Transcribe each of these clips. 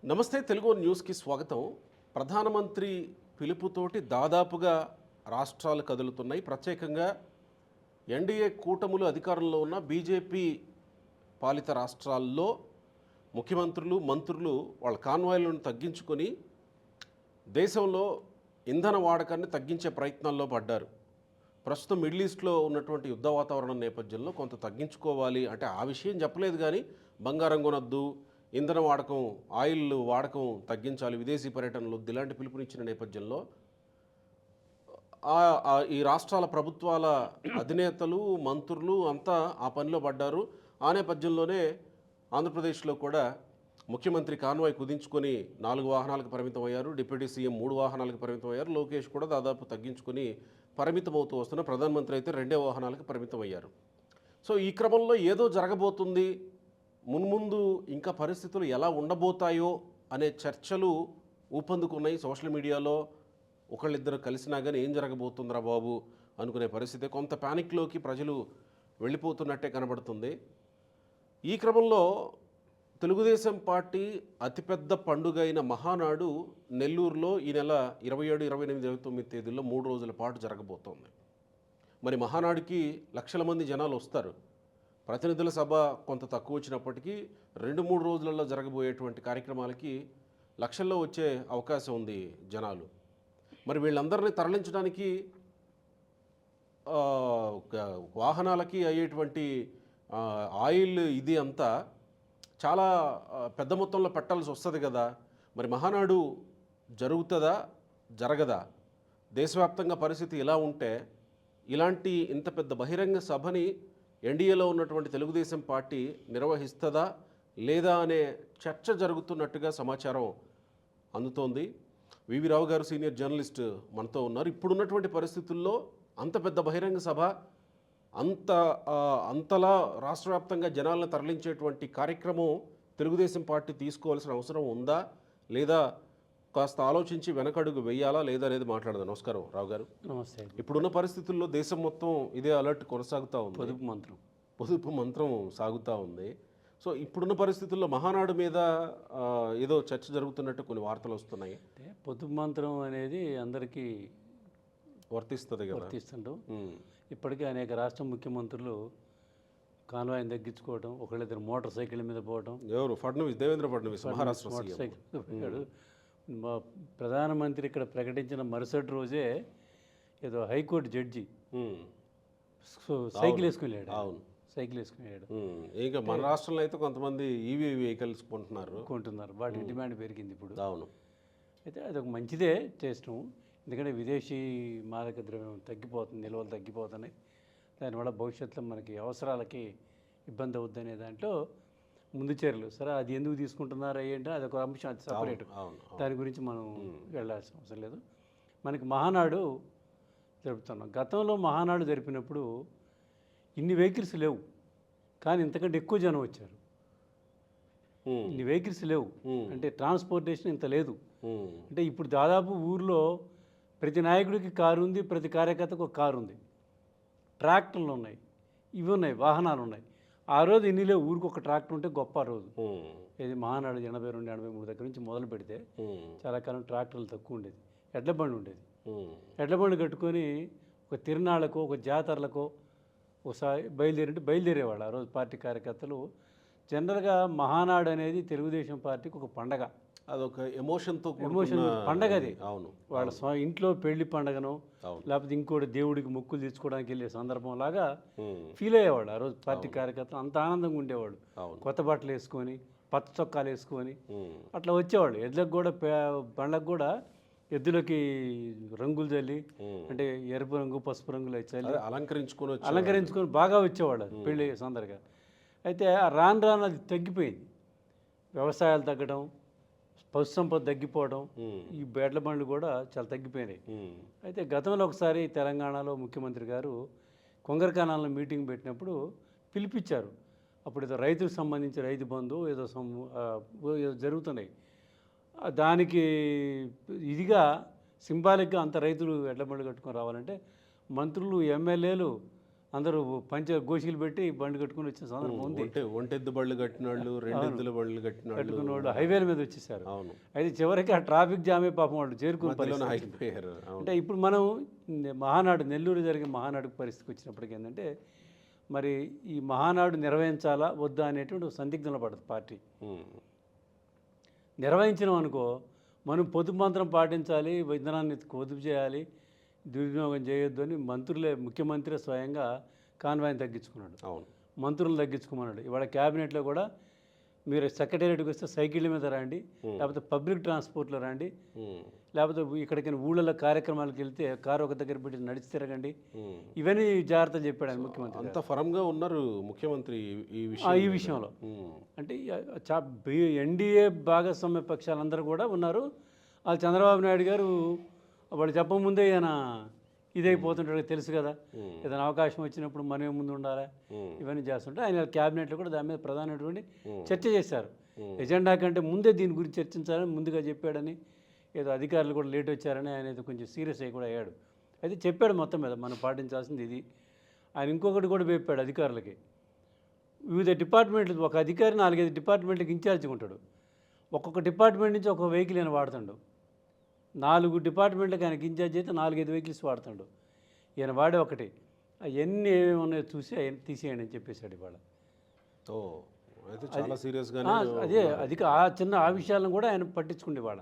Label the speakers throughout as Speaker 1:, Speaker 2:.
Speaker 1: నమస్తే తెలుగు న్యూస్కి స్వాగతం. ప్రధానమంత్రి పిలుపుతోటి దాదాపుగా రాష్ట్రాలు కదులుతున్నాయి. ప్రత్యేకంగా ఎన్డీఏ కూటములు అధికారంలో ఉన్న బీజేపీ పాలిత రాష్ట్రాల్లో ముఖ్యమంత్రులు, మంత్రులు వాళ్ళ కాన్వాయ్లను తగ్గించుకొని దేశంలో ఇంధన వాడకాన్ని తగ్గించే ప్రయత్నాల్లో పడ్డారు. ప్రస్తుతం మిడిల్ ఈస్ట్లో ఉన్నటువంటి యుద్ధ వాతావరణం నేపథ్యంలో కొంత తగ్గించుకోవాలి అంటే ఆ విషయం చెప్పలేదు, కానీ బంగారం కొనొద్దు, ఇంధన వాడకం, ఆయిల్ వాడకం తగ్గించాలి, విదేశీ పర్యటనలు వద్దు, ఇలాంటి పిలుపునిచ్చిన నేపథ్యంలో ఈ రాష్ట్రాల ప్రభుత్వాల అధినేతలు, మంత్రులు అంతా ఆ పనిలో పడ్డారు. ఆ నేపథ్యంలోనే ఆంధ్రప్రదేశ్లో కూడా ముఖ్యమంత్రి కాన్వాయ్ కుదించుకొని 4 వాహనాలకు పరిమితం అయ్యారు. డిప్యూటీ సీఎం 3 వాహనాలకు పరిమితం అయ్యారు. లోకేష్ కూడా దాదాపు తగ్గించుకొని పరిమితమవుతూ వస్తున్న ప్రధానమంత్రి అయితే 2 వాహనాలకు పరిమితం అయ్యారు. సో ఈ క్రమంలో ఏదో జరగబోతుంది, మున్ముందు ఇంకా పరిస్థితులు ఎలా ఉండబోతాయో అనే చర్చలు ఊపందుకున్నాయి. సోషల్ మీడియాలో ఒకళ్ళిద్దరు కలిసినా కానీ ఏం జరగబోతుందిరా బాబు అనుకునే పరిస్థితి, కొంత ప్యానిక్లోకి ప్రజలు వెళ్ళిపోతున్నట్టే కనబడుతుంది. ఈ క్రమంలో తెలుగుదేశం పార్టీ అతిపెద్ద పండుగ అయిన మహానాడు నెల్లూరులో ఈ నెల 27, 28, 29 తేదీల్లో 3 రోజుల పాటు జరగబోతోంది. మరి మహానాడుకి లక్షల మంది జనాలు వస్తారు. ప్రతినిధుల సభ కొంత తక్కువ వచ్చినప్పటికీ 2-3 రోజులలో జరగబోయేటువంటి కార్యక్రమాలకి లక్షల్లో వచ్చే అవకాశం ఉంది జనాలు. మరి వీళ్ళందరినీ తరలించడానికి వాహనాలకి అయ్యేటువంటి ఆయిల్ ఇది అంతా చాలా పెద్ద మొత్తంలో పెట్టాల్సి వస్తుంది కదా. మరి మహానాడు జరుగుతుందా, జరగదా? దేశవ్యాప్తంగా పరిస్థితి ఇలా ఉంటే ఇలాంటి ఇంత పెద్ద బహిరంగ సభని ఎన్డీఏలో ఉన్నటువంటి తెలుగుదేశం పార్టీ నిర్వహిస్తుందా లేదా అనే చర్చ జరుగుతున్నట్టుగా సమాచారం అందుతోంది. వివి రావు గారు సీనియర్ జర్నలిస్ట్ మనతో ఉన్నారు. ఇప్పుడున్నటువంటి పరిస్థితుల్లో అంత పెద్ద బహిరంగ సభ, అంతలా రాష్ట్ర వ్యాప్తంగా జనాలను తరలించేటువంటి కార్యక్రమం తెలుగుదేశం పార్టీ తీసుకోవాల్సిన అవసరం ఉందా లేదా కాస్త ఆలోచించి వెనకడుగు వెయ్యాలా లేదా అనేది మాట్లాడదాం. నమస్కారం రావు గారు.
Speaker 2: నమస్తే.
Speaker 1: ఇప్పుడున్న పరిస్థితుల్లో దేశం మొత్తం ఇదే అలర్ట్ కొనసాగుతూ ఉంది, పొదుపు మంత్రం సాగుతూ ఉంది. సో ఇప్పుడున్న పరిస్థితుల్లో మహానాడు మీద ఏదో చర్చ జరుగుతున్నట్టు కొన్ని వార్తలు వస్తున్నాయి.
Speaker 2: పొదుపు మంత్రం అనేది అందరికీ
Speaker 1: వర్తిస్తుంది కదా,
Speaker 2: వర్తిస్తుంటాం. ఇప్పటికే అనేక రాష్ట్ర ముఖ్యమంత్రులు కాన్వాయ్ని తగ్గించుకోవడం, ఒకళ్ళిద్దరు మోటార్ సైకిల్ మీద పోవడం.
Speaker 1: ఎవరు? ఫడ్నవీస్, దేవేంద్ర ఫడ్నవీస్ మహారాష్ట్ర
Speaker 2: మోటార్ సైకిల్ పోయాడు. ప్రధానమంత్రి ఇక్కడ ప్రకటించిన మరుసటి రోజే ఏదో హైకోర్టు జడ్జి సైకిల్ వేసుకుని
Speaker 1: అవును
Speaker 2: సైకిల్ వేసుకున్నాడు.
Speaker 1: ఇంకా మన రాష్ట్రంలో అయితే కొంతమంది ఈవీ వెహికల్స్ కొంటున్నారు.
Speaker 2: వాటి డిమాండ్ పెరిగింది ఇప్పుడు.
Speaker 1: అవును.
Speaker 2: అయితే అది ఒక మంచిదే చేస్తాం, ఎందుకంటే విదేశీ మాదక ద్రవ్యం తగ్గిపోతుంది, నిల్వలు తగ్గిపోతున్నాయి. దానివల్ల భవిష్యత్తులో మనకి అవసరాలకి ఇబ్బంది అవుద్దనే దాంట్లో ముందు చర్యలు. సరే, అది ఎందుకు తీసుకుంటున్నారా ఏంటో అదొక అంశం, అది సపరేట్. దాని గురించి మనం వెళ్ళాల్సిన అవసరం లేదు. మనకి మహానాడు జరుపుతున్నాం. గతంలో మహానాడు జరిపినప్పుడు ఇన్ని వెహికల్స్ లేవు, కానీ ఇంతకంటే ఎక్కువ జనం వచ్చారు. ఇన్ని వెహికల్స్ లేవు అంటే ట్రాన్స్పోర్టేషన్ ఇంత లేదు. అంటే ఇప్పుడు దాదాపు ఊర్లో ప్రతి నాయకుడికి కారు ఉంది, ప్రతి కార్యకర్తకు ఒక కారు ఉంది, ట్రాక్టర్లు ఉన్నాయి, ఇవి ఉన్నాయి, వాహనాలు ఉన్నాయి. ఆ రోజు ఇన్ని లేవు. ఊరికి ఒక ట్రాక్టర్ ఉంటే గొప్ప రోజు. ఇది మహానాడు 82, 83 దగ్గర నుంచి మొదలు పెడితే చాలా కాలం ట్రాక్టర్లు తక్కువ ఉండేది, ఎడ్ల బండి ఉండేది. ఎడ్ల బండి కట్టుకొని ఒక తిరునాళ్ళకో ఒక జాతరలకో ఒకసారి బయలుదేరేవాళ్ళు. ఆ రోజు పార్టీ కార్యకర్తలు. జనరల్గా మహానాడు అనేది తెలుగుదేశం పార్టీకి ఒక పండగ,
Speaker 1: అదొక ఎమోషన్
Speaker 2: పండగ అది. అవును, వాళ్ళ ఇంట్లో పెళ్లి పండగను లేకపోతే ఇంకోటి దేవుడికి మొక్కులు తీర్చుకోవడానికి వెళ్ళే సందర్భం లాగా ఫీల్ అయ్యేవాళ్ళు. ఆ రోజు పార్టీ కార్యకర్తలు అంత ఆనందంగా ఉండేవాళ్ళు. కొత్త బట్టలు వేసుకొని, పచ్చ చొక్కాలు వేసుకొని అట్లా వచ్చేవాళ్ళు. ఎద్దులకు కూడా, బండ్లకు కూడా ఎద్దులకి రంగులు చల్లి, అంటే ఎరుపు రంగు, పసుపు రంగులు చల్లి అలంకరించుకొని బాగా వచ్చేవాళ్ళు పెళ్ళి సందర్గా. అయితే రాను రాను అది తగ్గిపోయింది. వ్యవసాయాలు తగ్గడం, పశు సంపద తగ్గిపోవడం, ఈ బేడ్ల బండ్లు కూడా చాలా తగ్గిపోయినాయి. అయితే గతంలో ఒకసారి తెలంగాణలో ముఖ్యమంత్రి గారు కొంగరకానాల్లో మీటింగ్ పెట్టినప్పుడు పిలిపించారు. అప్పుడు ఏదో రైతులకు సంబంధించి రైతు బంధు ఏదో జరుగుతున్నాయి. దానికి ఇదిగా సింబాలిక్గా అంత రైతులు ఎడ్ల బండ్లు కట్టుకొని రావాలంటే మంత్రులు, ఎమ్మెల్యేలు అందరూ గోషీలు పెట్టి బండి కట్టుకుని వచ్చిన సందర్భం ఉంది.
Speaker 1: ఒంటెద్దు బళ్ళు కట్టినాళ్ళు, రెండెద్దుల బళ్ళు కట్టినాళ్ళు,
Speaker 2: కట్టుకున్న వాళ్ళు హైవేల మీద వచ్చేసారు.
Speaker 1: అవును,
Speaker 2: అయితే చివరికి ఆ ట్రాఫిక్ జామే పాపం వాళ్ళు చేరుకున్న
Speaker 1: మధ్యలోనే
Speaker 2: పరిస్థితి.
Speaker 1: ఆగిపోయారు. అవును.
Speaker 2: అంటే ఇప్పుడు మనం మహానాడు నెల్లూరు జరిగే మహానాడు పరిస్థితికి వచ్చినప్పటికీ ఏంటంటే మరి ఈ మహానాడు నిర్వహించాలా వద్దా అనేటువంటి ఒక సందిగ్ధంలో పడదు పార్టీ.
Speaker 1: ఉమ్.
Speaker 2: నిర్వహించినాం అనుకో మనం పొదుపు మంత్రం పాటించాలి, ఇంధనాన్ని పొదుపు చేయాలి, దుర్వినియోగం చేయొద్దు అని ముఖ్యమంత్రి స్వయంగా కాన్వాయ్ని తగ్గించుకున్నాడు,
Speaker 1: అవును,
Speaker 2: మంత్రులు తగ్గించుకోమన్నాడు. ఇవాళ క్యాబినెట్లో కూడా మీరు సెక్రటేరియట్కి వస్తే సైకిళ్ళ మీద రండి, లేకపోతే పబ్లిక్ ట్రాన్స్పోర్ట్లో రండి,
Speaker 1: ఉమ్.
Speaker 2: లేకపోతే ఇక్కడికి ఊళ్ళలో కార్యక్రమాలకు వెళ్తే కారు ఒక దగ్గర పెట్టి నడిచి తిరగండి,
Speaker 1: ఉమ్.
Speaker 2: ఇవన్నీ జాగ్రత్తలు చెప్పాడు ఆయన ముఖ్యమంత్రి.
Speaker 1: అంత ఫరంగా ఉన్నారు ముఖ్యమంత్రి ఈ
Speaker 2: ఈ విషయంలో
Speaker 1: ఉమ్.
Speaker 2: అంటే ఎన్డీఏ భాగస్వామ్య పక్షాలందరూ కూడా ఉన్నారు. వాళ్ళు చంద్రబాబు నాయుడు గారు వాళ్ళు చెప్పముందే ఆయన ఇదైపోతుంటాడు, తెలుసు కదా, ఏదైనా అవకాశం వచ్చినప్పుడు మనమే ముందు ఉండాలి, ఇవన్నీ చేస్తుంటే ఆయన క్యాబినెట్లో కూడా దాని మీద ప్రధానమైనటువంటి చర్చ చేశారు. ఎజెండా కంటే ముందే దీని గురించి చర్చించాలని ముందుగా చెప్పాడని, ఏదో అధికారులు కూడా లేట్ వచ్చారని ఆయన ఏదో కొంచెం సీరియస్ అయ్యి కూడా అయ్యాడు. అయితే చెప్పాడు మొత్తం మీద మనం పాటించాల్సింది ఇది. ఆయన ఇంకొకటి కూడా చెప్పాడు అధికారులకి, వివిధ డిపార్ట్మెంట్లు ఒక అధికారి 4-5 డిపార్ట్మెంట్లకు ఇన్ఛార్జిగా ఉంటాడు, ఒక్కొక్క డిపార్ట్మెంట్ నుంచి ఒక వెహికల్ ఆయన వాడుతాడు. 4 డిపార్ట్మెంట్లకు ఆయనకి ఇన్ఛార్జ్ అయితే 4-5 వెహికల్స్ వాడుతాడు. ఈయన వాడే ఒకటి, అవన్నీ ఏమేమి ఉన్నాయో చూసి ఆయన తీసేయండి అని చెప్పేశాడు ఇవాళ.
Speaker 1: ఓ, అయితే చాలా సీరియస్గా
Speaker 2: అదే ఆ విషయాలను కూడా ఆయన పట్టించుకుండేవాళ్ళ.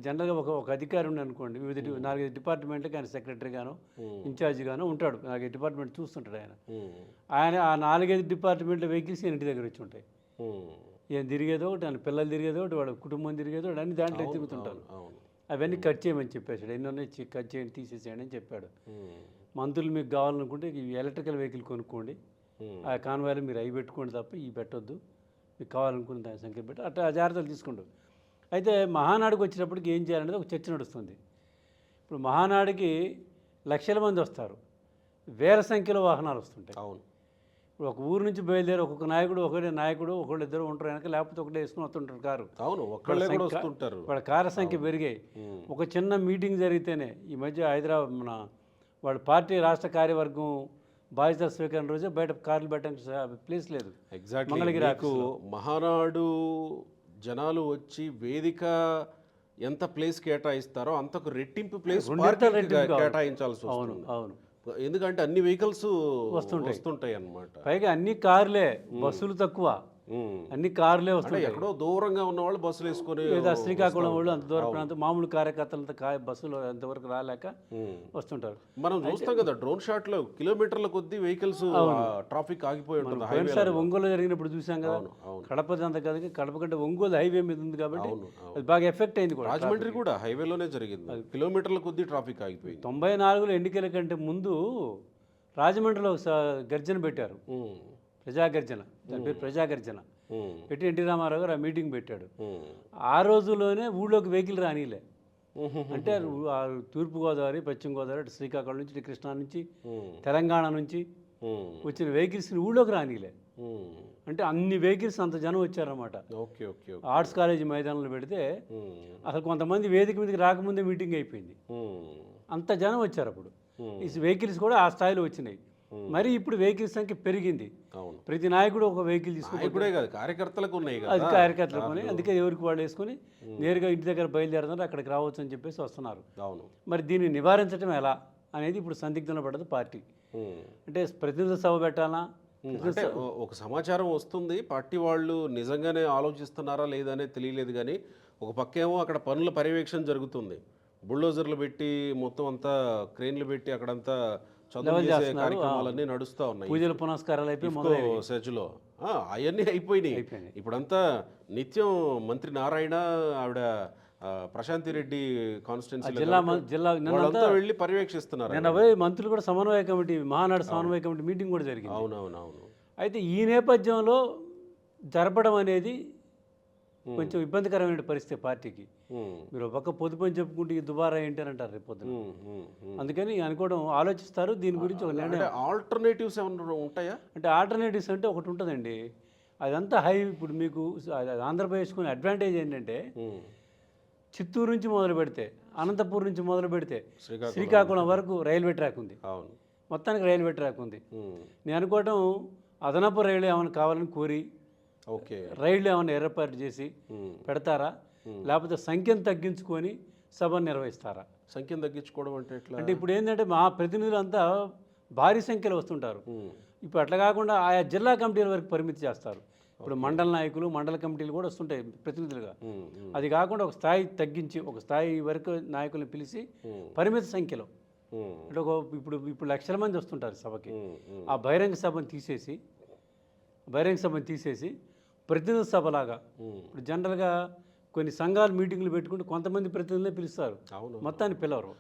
Speaker 2: జనరల్గా ఒక అధికారి ఉండి అనుకోండి, వివిధ 4-5 డిపార్ట్మెంట్లకు ఆయన సెక్రటరీగాను ఇన్ఛార్జిగాను ఉంటాడు, 4-5 డిపార్ట్మెంట్ చూస్తుంటాడు ఆయన ఆ 4-5 డిపార్ట్మెంట్ల వెహికల్స్ ఇంటి దగ్గర వచ్చి ఉంటాయి. ఈయన తిరిగేదో ఒకటి, ఆయన పిల్లలు తిరిగేదో ఒకటి, వాళ్ళ కుటుంబం తిరిగేదో ఒకటి, అన్ని దాంట్లో తిరుగుతుంటారు. అవన్నీ కట్ చేయమని చెప్పేశాడు, ఎన్నో కట్ చేయండి, తీసేసేయండి అని చెప్పాడు. మంత్రులు మీకు కావాలనుకుంటే ఈ ఎలక్ట్రికల్ వెహికల్ కొనుక్కోండి, ఆ కాన్వాయ్లో మీరు అవి పెట్టుకోండి తప్ప ఇవి పెట్టొద్దు, మీకు కావాలనుకున్న దాని సంఖ్య పెట్టి అట్లా జాగ్రత్తలు తీసుకుంటాం. అయితే మహానాడుకు వచ్చేటప్పటికి ఏం చేయాలనేది ఒక చర్చ నడుస్తుంది. ఇప్పుడు మహానాడుకి లక్షల మంది వస్తారు, వేల సంఖ్యలో వాహనాలు వస్తుంటాయి.
Speaker 1: అవును,
Speaker 2: ఇప్పుడు ఒక ఊరు నుంచి బయలుదేరి ఒక్కొక్క నాయకుడు ఒకళ్ళు ఇద్దరు ఉంటారు వెనక, లేకపోతే ఒకటే వేసుకుని వస్తుంటారు కారు.
Speaker 1: అవును, ఒక్కళ్ళే కూడా వస్తుంటారు.
Speaker 2: వాళ్ళ కారు సంఖ్య పెరిగాయి. ఒక చిన్న మీటింగ్ జరిగితేనే ఈ మధ్య హైదరాబాద్ వాళ్ళ పార్టీ రాష్ట్ర కార్యవర్గం బాధ్యత స్వీకరణ రోజు బయట కార్లు పెట్టడానికి ప్లేస్ లేదు.
Speaker 1: ఎగ్జాక్ట్లీ,
Speaker 2: మంగళగిరి
Speaker 1: మహానాడు జనాలు వచ్చి వేదిక ఎంత ప్లేస్ కేటాయిస్తారో అంతకు రెట్టింపు ప్లేస్ కేటాయించాల్సి వస్తుంది.
Speaker 2: అవును,
Speaker 1: ఎందుకంటే అన్ని వెహికల్స్ వస్తుంటాయి అన్నమాట.
Speaker 2: పైగా అన్ని కార్లే, బస్సులు తక్కువ, అన్ని కార్లే వస్తాయి.
Speaker 1: ఎక్కడో దూరంగా ఉన్న వాళ్ళు బస్సులు వేసుకొని,
Speaker 2: లేదా శ్రీకాకుళం వాళ్ళు అంత దూర ప్రాంతం మామూలు కార్యకర్తలంతా బస్సులు అంతవరకు రాలేక వస్తుంటారు.
Speaker 1: మనం చూస్తాం కదా డ్రోన్ షాట్ లో కిలోమీటర్ల కొద్దీ వెహికల్స్ ట్రాఫిక్ ఆగిపోయి ఉంటుంది.
Speaker 2: పోయినసారి ఒంగోలు జరిగినప్పుడు చూసాం కదా, కడపది అంత కదా, కడప కంటే ఒంగోలు హైవే మీద ఉంది కాబట్టి అది బాగా ఎఫెక్ట్ అయింది కూడా.
Speaker 1: రాజమండ్రి కూడా హైవేలోనే జరిగింది, కిలోమీటర్ల కొద్దీ ట్రాఫిక్ ఆగిపోయింది.
Speaker 2: 94లో ఎన్నికల కంటే ముందు రాజమండ్రిలో గర్జన పెట్టారు, ప్రజాగర్జన, దాని పేరు ప్రజాగర్జన పెట్టి ఎన్టీ రామారావు గారు ఆ మీటింగ్ పెట్టాడు. ఆ రోజుల్లోనే ఊళ్ళోకి వెహికల్ రానిలే, అంటే తూర్పుగోదావరి, పశ్చిమ గోదావరి, అటు శ్రీకాకుళం నుంచి, కృష్ణా నుంచి, తెలంగాణ నుంచి వచ్చిన వెహికల్స్ని ఊళ్ళోకి రానిలే. అంటే అన్ని వెహికల్స్ అంత జనం వచ్చారన్నమాట. ఆర్ట్స్ కాలేజీ మైదానంలో పెడితే అసలు కొంతమంది వేదిక మీదకి రాకముందే మీటింగ్ అయిపోయింది, అంత జనం వచ్చారు. అప్పుడు ఈ వెహికల్స్ కూడా ఆ స్థాయిలో వచ్చినాయి. మరి ఇప్పుడు వెహికల్స్ సంఖ్య పెరిగింది, ప్రతి నాయకుడు ఒక వెహికల్ తీసుకుని,
Speaker 1: కార్యకర్తలకు ఉన్నాయి,
Speaker 2: అది కార్యకర్తలకు ఉన్నాయి, అందుకే ఎవరికి వాళ్ళు వేసుకొని నేరుగా ఇంటి దగ్గర బయలుదేరుతున్నారు, అక్కడికి రావచ్చు అని చెప్పేసి వస్తున్నారు. మరి దీన్ని నివారించడం ఎలా అనేది ఇప్పుడు సందిగ్ధంలో పడదు పార్టీ. అంటే ప్రతినిధుల సభ పెట్టాలా,
Speaker 1: అంటే ఒక సమాచారం వస్తుంది, పార్టీ వాళ్ళు నిజంగానే ఆలోచిస్తున్నారా లేదా అనేది తెలియలేదు. కానీ ఒక పక్కేమో అక్కడ పనుల పర్యవేక్షణ జరుగుతుంది, బుల్డోజర్లు పెట్టి మొత్తం అంతా క్రెయిన్లు పెట్టి అక్కడంతా కార్యక్రమాలన్నీ నడుస్తూ ఉన్నాయి,
Speaker 2: పూజలు పునస్కారాలు అయిపోయి
Speaker 1: సెజ్లో అవన్నీ అయిపోయినాయి. ఇప్పుడంతా నిత్యం మంత్రి నారాయణ, ఆవిడ ప్రశాంతి రెడ్డి కాన్స్టిట్యున్సీ జిల్లా వెళ్ళి పర్యవేక్షిస్తున్నారు.
Speaker 2: నిన్న మంత్రులు కూడా సమన్వయ కమిటీ, మహానాడు సమన్వయ కమిటీ మీటింగ్ కూడా జరిగింది.
Speaker 1: అవునవునవును.
Speaker 2: అయితే ఈ నేపథ్యంలో జరపడం అనేది కొంచెం ఇబ్బందికరమైన పరిస్థితి పార్టీకి. మీరు ఒక పొదుపు అని చెప్పుకుంటే ఈ దుబారా ఏంటి అని అంటారు రేపు పొద్దున. అందుకని అనుకోవడం ఆలోచిస్తారు దీని గురించి. ఒక నిర్ణయం,
Speaker 1: ఆల్టర్నేటివ్స్ ఏమన్నా ఉంటాయా
Speaker 2: అంటే ఆల్టర్నేటివ్స్ అంటే ఒకటి ఉంటుందండి, అదంతా హై. ఇప్పుడు మీకు ఆంధ్రప్రదేశ్కునే అడ్వాంటేజ్ ఏంటంటే చిత్తూరు నుంచి మొదలు పెడితే, అనంతపూర్ నుంచి మొదలు పెడితే శ్రీకాకుళం వరకు రైల్వే ట్రాక్ ఉంది. మొత్తానికి రైల్వే ట్రాక్ ఉంది.
Speaker 1: ఉమ్.
Speaker 2: నేను అనుకోవటం అదనపు రైలు ఏమైనా కావాలని కోరి
Speaker 1: ఓకే.
Speaker 2: రైళ్లు ఏమైనా ఏర్పాటు చేసి
Speaker 1: ఉమ్.
Speaker 2: పెడతారా, లేకపోతే సంఖ్యను తగ్గించుకొని సభను నిర్వహిస్తారా?
Speaker 1: సంఖ్యను తగ్గించుకోవడం అంటే ఎట్లా?
Speaker 2: అంటే ఇప్పుడు ఏంటంటే మా ప్రతినిధులు అంతా భారీ సంఖ్యలో వస్తుంటారు.
Speaker 1: ఉమ్.
Speaker 2: ఇప్పుడు అట్లా కాకుండా ఆయా జిల్లా కమిటీల వరకు పరిమితి చేస్తారు. ఇప్పుడు మండల నాయకులు, మండల కమిటీలు కూడా వస్తుంటాయి ప్రతినిధులుగా.
Speaker 1: ఉమ్. ఉమ్.
Speaker 2: అది కాకుండా ఒక స్థాయి తగ్గించి ఒక స్థాయి వరకు నాయకులను పిలిచి పరిమిత సంఖ్యలో
Speaker 1: ఉమ్.
Speaker 2: అంటే ఒక ఇప్పుడు లక్షల మంది వస్తుంటారు సభకి.
Speaker 1: ఉమ్. ఉమ్.
Speaker 2: ఆ బహిరంగ సభను తీసేసి ప్రతినిధి సభలాగా
Speaker 1: ఉమ్.
Speaker 2: ఇప్పుడు జనరల్గా కొన్ని సంఘాలు మీటింగ్లు పెట్టుకుంటే కొంతమంది ప్రతినిధులే పిలుస్తారు,
Speaker 1: అవును.
Speaker 2: మొత్తాన్ని పిలవరు.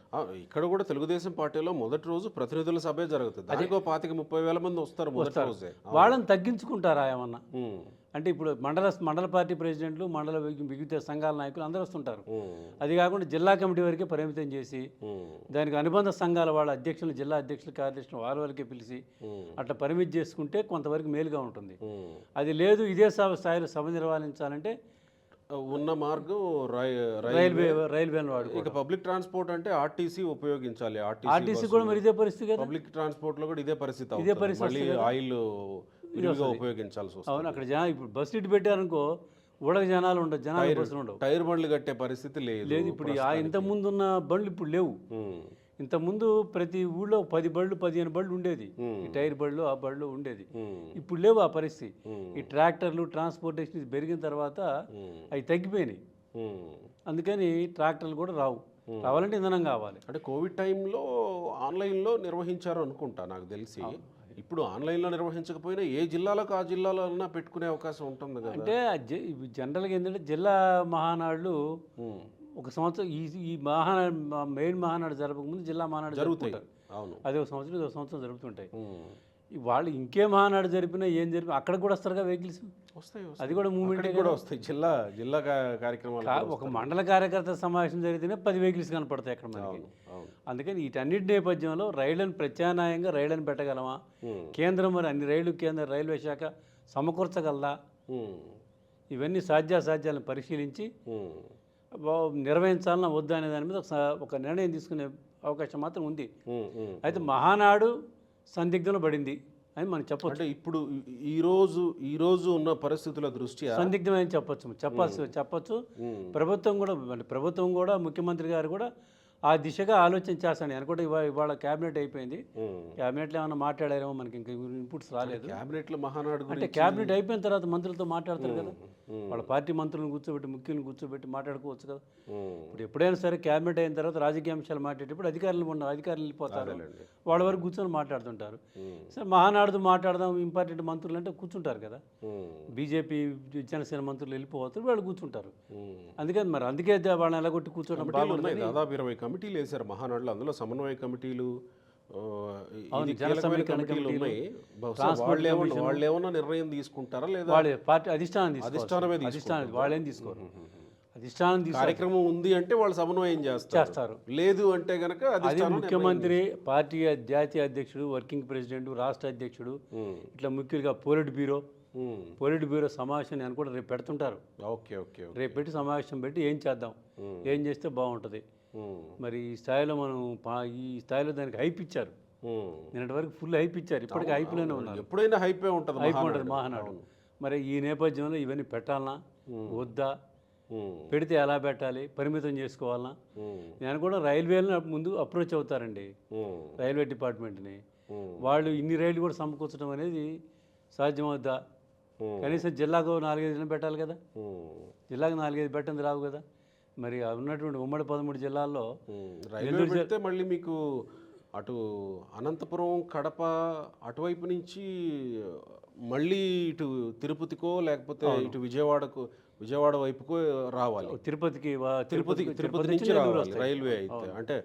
Speaker 1: ఇక్కడ కూడా తెలుగుదేశం పార్టీలో మొదటి రోజు ప్రతినిధుల సభే జరుగుతుంది. దానికి 25,000-30,000 మంది వస్తారు మొదటి రోజే.
Speaker 2: వాళ్ళని తగ్గించుకుంటారా ఏమన్నా?
Speaker 1: ఉమ్.
Speaker 2: అంటే ఇప్పుడు మండల పార్టీ ప్రెసిడెంట్లు, వివిధ సంఘాల నాయకులు అందరూ వస్తుంటారు.
Speaker 1: ఉమ్.
Speaker 2: అది కాకుండా జిల్లా కమిటీ వరకే పరిమితం చేసి
Speaker 1: ఉమ్.
Speaker 2: దానికి అనుబంధ సంఘాల వాళ్ళ అధ్యక్షులు, జిల్లా అధ్యక్షులు, కార్యదర్శులు వాళ్ళ వరకే పిలిచి
Speaker 1: ఉమ్.
Speaker 2: అట్లా పరిమితి చేసుకుంటే కొంతవరకు మేలుగా ఉంటుంది.
Speaker 1: ఉమ్.
Speaker 2: అది లేదు ఇదే స్థాయిలో సభ నిర్వహించాలంటే
Speaker 1: ఉన్న మార్గం
Speaker 2: రైల్వేలను వాడు.
Speaker 1: ఇక పబ్లిక్ ట్రాన్స్పోర్ట్ అంటే ఆర్టీసీ ఉపయోగించాలి.
Speaker 2: ఆర్టీసీ కూడా మరి ఇదే పరిస్థితి కదా.
Speaker 1: పబ్లిక్ ట్రాన్స్పోర్ట్ లో కూడా ఇదే పరిస్థితి
Speaker 2: ఇదే
Speaker 1: అవుతుంది.
Speaker 2: పరిస్థితి
Speaker 1: మళ్ళీ ఆయిల్ విరివిగా ఉపయోగించాల్సి వస్తుంది.
Speaker 2: అవును, అక్కడ ఇప్పుడు బస్సు ఇటు పెట్టారనుకో ఊడక జనాలు ఉండదు, జనాలు బస్సులు ఉండవు.
Speaker 1: టైర్ బండ్లు కట్టే పరిస్థితి లేదు.
Speaker 2: ఇప్పుడు ఇంతకుముందు ఉన్న బండ్లు ఇప్పుడు లేవు.
Speaker 1: ఉమ్.
Speaker 2: ఇంతకుముందు ప్రతి ఊళ్ళో 10 బళ్ళు 15 బళ్ళు ఉండేది. ఈ టైర్ బళ్ళు ఆ బళ్ళు ఉండేది.
Speaker 1: ఉమ్.
Speaker 2: ఇప్పుడు లేవు ఆ పరిస్థితి.
Speaker 1: ఉమ్.
Speaker 2: ఈ ట్రాక్టర్లు ట్రాన్స్పోర్టేషన్ పెరిగిన తర్వాత అవి తగ్గిపోయినాయి.
Speaker 1: ఉమ్.
Speaker 2: అందుకని ట్రాక్టర్లు కూడా రావు. రావాలంటే ఇంధనం కావాలి.
Speaker 1: అంటే కోవిడ్ టైంలో ఆన్లైన్లో నిర్వహించారు అనుకుంటా నాకు తెలిసి. ఇప్పుడు ఆన్లైన్లో నిర్వహించకపోయినా ఏ జిల్లాలకు ఆ జిల్లాలో అన్నా పెట్టుకునే అవకాశం ఉంటుంది కదా.
Speaker 2: అంటే జనరల్గా ఏంటంటే జిల్లా మహానాడులు
Speaker 1: ఉమ్.
Speaker 2: ఒక సంవత్సరం ఈ మెయిన్ మహానాడు జరపకముందు జిల్లా మహానాడు
Speaker 1: జరుగుతాయి.
Speaker 2: జరుపుకుంటారు.
Speaker 1: అవును.
Speaker 2: అది ఒక సంవత్సరం జరుగుతుంటాయి.
Speaker 1: ఉమ్.
Speaker 2: వాళ్ళు ఇంకే మహానాడు జరిపినా ఏం జరిపినా అక్కడికి కూడా వస్తారుగా వెహికల్స్.
Speaker 1: వస్తాయి.
Speaker 2: అది కూడా మూమెంట్
Speaker 1: కూడా వస్తాయి. జిల్లా కార్యక్రమాలు
Speaker 2: ఒక మండల కార్యకర్త సమావేశం జరిగితేనే 10 వెహికల్స్ కనపడతాయి అక్కడ మనకి. అందుకని వీటన్నిటి నేపథ్యంలో రైళ్లను ప్రత్యామ్నాయంగా రైళ్లను పెట్టగలమా, కేంద్రం మరి అన్ని కేంద్ర రైల్వే శాఖ సమకూర్చగలదా, ఇవన్నీ సాధ్యాసాధ్యాలను పరిశీలించి నిర్వహించాలన్నా వద్దా అనే దాని మీద ఒక నిర్ణయం తీసుకునే అవకాశం మాత్రం ఉంది. అయితే మహానాడు సందిగ్ధంలో పడింది అని మనం చెప్పొచ్చు.
Speaker 1: అంటే ఇప్పుడు ఈ రోజు ఉన్న పరిస్థితుల దృష్ట్యా
Speaker 2: సందిగ్ధమని చెప్పొచ్చు. ప్రభుత్వం కూడా ముఖ్యమంత్రి గారు కూడా ఆ దిశగా ఆలోచన చేస్తాను. అనుకుంటే ఇవాళ క్యాబినెట్ అయిపోయింది. క్యాబినెట్లో ఏమైనా మాట్లాడారేమో, మనకి ఇంకా ఇన్పుట్స్ రాలేదు.
Speaker 1: క్యాబినెట్లో మహానాడు
Speaker 2: అంటే క్యాబినెట్ అయిపోయిన తర్వాత మంత్రులతో మాట్లాడతారు కదా, వాళ్ళ పార్టీ మంత్రులను కూర్చోబెట్టి, ముఖ్యులను కూర్చోబెట్టి మాట్లాడుకోవచ్చు కదా. ఇప్పుడు ఎప్పుడైనా సరే క్యాబినెట్ అయిన తర్వాత రాజకీయ అంశాలు మాట్లాడేటప్పుడు అధికారులు వెళ్ళిపోతారు, వాళ్ళ వరకు కూర్చొని మాట్లాడుతుంటారు. సరే మహానాడుతో మాట్లాడదాం, ఇంపార్టెంట్ మంత్రులు అంటే కూర్చుంటారు కదా. బీజేపీ జనసేన మంత్రులు వెళ్ళిపోతారు, వాళ్ళు కూర్చుంటారు. అందుకే వాళ్ళని ఎలాగొట్టి కూర్చోవడం బాగుంటుంది.
Speaker 1: దాదాపు 20 కమిటీలు వేశారు మహానాడులో. అందులో సమన్వయ కమిటీలు, వాళ్ళు ఏమన్నా నిర్ణయం తీసుకుంటారా లేదా
Speaker 2: పార్టీ అధిష్టానం వాళ్ళేం తీసుకోరు. అధిష్టానం
Speaker 1: కార్యక్రమం ఉంది అంటే వాళ్ళు సమన్వయం చేస్తారు. లేదు అంటే గనక
Speaker 2: అది ముఖ్యమంత్రి, పార్టీ జాతీయ అధ్యక్షుడు, వర్కింగ్ ప్రెసిడెంట్, రాష్ట్ర అధ్యక్షుడు, ఇట్లా ముఖ్యంగా పోలిట్ బ్యూరో సమావేశాన్ని అనుకుంటే రేపు పెడుతుంటారు. రేపు పెట్టి సమావేశం పెట్టి ఏం చేద్దాం, ఏం చేస్తే బాగుంటుంది. మరి ఈ స్థాయిలో దానికి హైప్ ఇచ్చారు. నిన్నటి వరకు ఫుల్ హైప్ ఇచ్చారు. ఇప్పటికీ హైప్లోనే ఉన్నారు.
Speaker 1: ఎప్పుడైనా హైపే ఉంటుంది
Speaker 2: మహానాడు. మరి ఈ నేపథ్యంలో ఇవన్నీ పెట్టాలనా వద్దా, పెడితే ఎలా పెట్టాలి, పరిమితం చేసుకోవాలనా? నేను కూడా రైల్వేలను ముందు అప్రోచ్ అవుతారండి, రైల్వే డిపార్ట్మెంట్ని. వాళ్ళు ఇన్ని రైళ్లు కూడా సమకూర్చడం అనేది సాధ్యమవుద్దా? కనీసం జిల్లాకు 4-5 పెట్టాలి కదా. జిల్లాకు 4-5 పెట్టండి రావు కదా. మరి ఉన్నటువంటి ఉమ్మడి 13 జిల్లాల్లో
Speaker 1: పెడితే మళ్ళీ మీకు అటు అనంతపురం, కడప అటువైపు నుంచి మళ్ళీ ఇటు తిరుపతికో లేకపోతే ఇటు విజయవాడ వైపుకో రావాలి.
Speaker 2: తిరుపతి
Speaker 1: నుంచి రావాలి రైల్వే అయితే. అంటే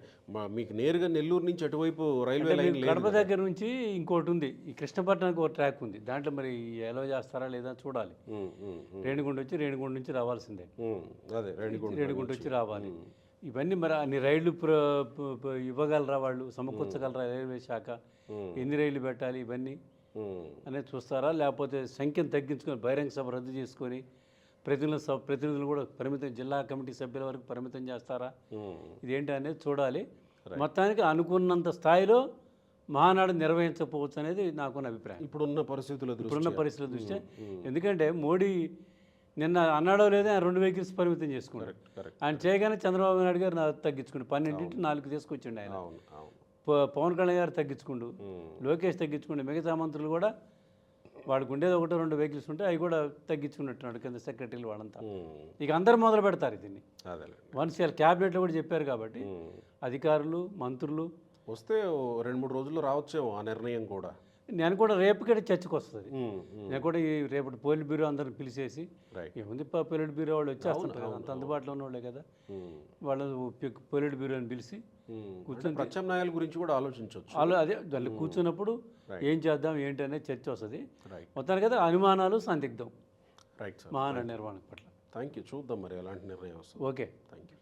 Speaker 1: మీకు నేరుగా నెల్లూరు నుంచి అటువైపు రైల్వే లైన్ లేదు.
Speaker 2: కడప దగ్గర నుంచి ఇంకోటి ఉంది, ఈ కృష్ణపట్నానికి ఒక ట్రాక్ ఉంది. దాంట్లో మరి ఎలా చేస్తారా లేదా చూడాలి. రేణిగుంట నుంచి రావాల్సిందే. రేణిగుంట వచ్చి రావాలి. ఇవన్నీ మరి అన్ని రైళ్లు ఇవ్వగలరా, వాళ్ళు సమకూర్చగలరా రైల్వే శాఖ? ఎన్ని రైళ్లు పెట్టాలి ఇవన్నీ అనేది చూస్తారా, లేకపోతే సంఖ్యను తగ్గించుకొని బహిరంగ సభ రద్దు చేసుకొని ప్రతినిధులు కూడా పరిమితం, జిల్లా కమిటీ సభ్యుల వరకు పరిమితం చేస్తారా? ఇదేంటి అనేది చూడాలి. మొత్తానికి అనుకున్నంత స్థాయిలో మహానాడు నిర్వహించకపోవచ్చు అనేది నాకున్న అభిప్రాయం
Speaker 1: ఇప్పుడున్న పరిస్థితుల
Speaker 2: ఇప్పుడున్న
Speaker 1: దృష్ట్యా.
Speaker 2: పరిస్థితుల దృష్ట్యా. ఎందుకంటే మోడీ నిన్న అన్నాడో లేదో ఆయన 2 వెహికల్స్ పరిమితం చేసుకున్నాడు.
Speaker 1: కరెక్ట్.
Speaker 2: ఆయన చేయగానే చంద్రబాబు నాయుడు గారు తగ్గించుకుండు 12 4 తీసుకొచ్చిండు ఆయన.
Speaker 1: అవును అవును.
Speaker 2: పవన్ కళ్యాణ్ గారు తగ్గించుకుండు, లోకేష్ తగ్గించుకుండు, మిగతా మంత్రులు కూడా వాళ్ళకు ఉండేది 1-2 వెహికల్స్ ఉంటే అవి కూడా తగ్గించుకున్నట్టున్నాడు కింద సెక్రటరీలు వాళ్ళంతా. ఇక అందరు మొదలు పెడతారు దీన్ని.
Speaker 1: అదేలే.
Speaker 2: వన్స్ ఇలా క్యాబినెట్లో కూడా చెప్పారు కాబట్టి అధికారులు మంత్రులు
Speaker 1: వస్తే 2-3 రోజుల్లో రావచ్చేమో ఆ నిర్ణయం కూడా.
Speaker 2: నేను కూడా రేపుకే చర్చకు వస్తుంది.
Speaker 1: ఉమ్, ఉమ్.
Speaker 2: నేను కూడా ఈ రేపటి పోలిట్ బ్యూరో అందరిని పిలిచేసి
Speaker 1: రైట్.
Speaker 2: ఏముంది పోలిట్ బ్యూరో వాళ్ళు వచ్చేస్తుంటారు కదా, అంత అందుబాటులో ఉన్న వాళ్ళే కదా,
Speaker 1: ఉమ్,
Speaker 2: వాళ్ళు పోలిట్ బ్యూరోని పిలిచి
Speaker 1: ఉమ్.
Speaker 2: కూర్చొని
Speaker 1: అంటే ప్రత్యామ్నాయాల గురించి కూడా ఆలోచించవచ్చు.
Speaker 2: వాళ్ళు అదే వాళ్ళు కూర్చున్నప్పుడు ఏం చేద్దాం ఏంటి అనేది చర్చ వస్తుంది.
Speaker 1: రైట్
Speaker 2: మొత్తానికి కదా అనుమానాలు సందిగ్ధం
Speaker 1: రైట్ సార్.
Speaker 2: మహానాడు నిర్వహణ పట్ల.
Speaker 1: Thank you. చూద్దాం మరి ఎలాంటి నిర్ణయం వస్తుంది.
Speaker 2: ఓకే.
Speaker 1: Thank you.